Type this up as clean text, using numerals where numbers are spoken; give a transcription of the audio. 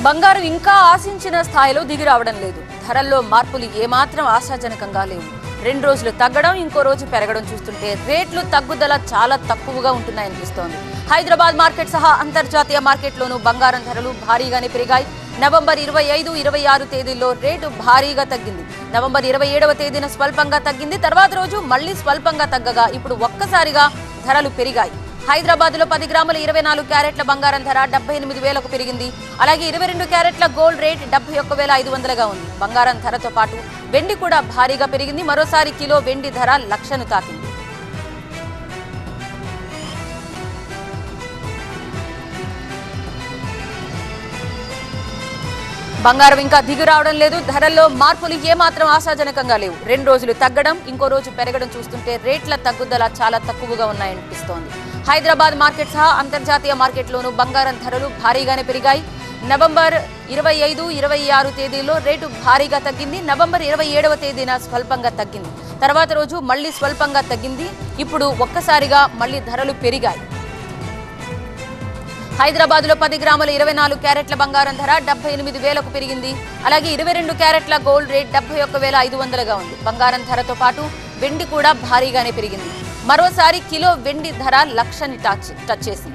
బంగారం ఇంకా ఆశించిన స్థాయిలో దిగి రావడం లేదు. ధరల్లో మార్పులు ఏమాత్రం ఆశాజనకంగా లేవు. 2 రోజులు తగ్గడం, ఇంకో రోజు పెరగడం చూస్తుంటే రేట్లు తగ్గుదల చాలా తక్కువగా ఉంటున్నాయనిపిస్తోంది. హైదరాబాద్ మార్కెట్ సహా అంతర్జాతీయ మార్కెట్లోనూ బంగారం ధరలు భారీగానే పెరిగాయి. నవంబర్ 25, 26 తేదీల్లో రేటు భారీగా తగ్గింది. నవంబర్ 27వ తేదీన స్వల్పంగా తగ్గింది. తర్వాత రోజు మళ్లీ స్వల్పంగా తగ్గగా ఇప్పుడు ఒక్కసారిగా ధరలు పెరిగాయి. హైదరాబాద్ లో 10 గ్రాముల 24 క్యారెట్ల బంగారం ధర 78,000కు పెరిగింది. అలాగే 22 క్యారెట్ల గోల్డ్ రేట్ 71,500గా ఉంది. బంగారం ధరతో పాటు వెండి కూడా భారీగా పెరిగింది. మరోసారి కిలో వెండి ధర 1,00,000ను తాకింది. బంగారం ఇంకా దిగి రావడం లేదు. ధరల్లో మార్పులు ఏమాత్రం ఆశాజనకంగా లేవు. 2 రోజులు తగ్గడం, ఇంకో రోజు పెరగడం చూస్తుంటే రేట్ల తగ్గుదల చాలా తక్కువగా ఉన్నాయనిపిస్తోంది. హైదరాబాద్ మార్కెట్ సహా అంతర్జాతీయ మార్కెట్లోనూ బంగారం ధరలు భారీగానే పెరిగాయి. నవంబర్ 25, 26 తేదీల్లో రేటు భారీగా తగ్గింది. నవంబర్ 27వ తేదీన స్వల్పంగా తగ్గింది. తర్వాత రోజు మళ్లీ స్వల్పంగా తగ్గింది. ఇప్పుడు ఒక్కసారిగా మళ్లీ ధరలు పెరిగాయి. హైదరాబాద్ లో 10 గ్రాముల 24 క్యారెట్ల బంగారం ధర 78,000కు పెరిగింది. అలాగే 22 క్యారెట్ల గోల్డ్ రేట్ 71,500గా ఉంది. బంగారం ధరతో పాటు వెండి కూడా భారీగానే పెరిగింది. మరోసారి కిలో వెండి ధర 1,00,000ని టచ్ చేసింది.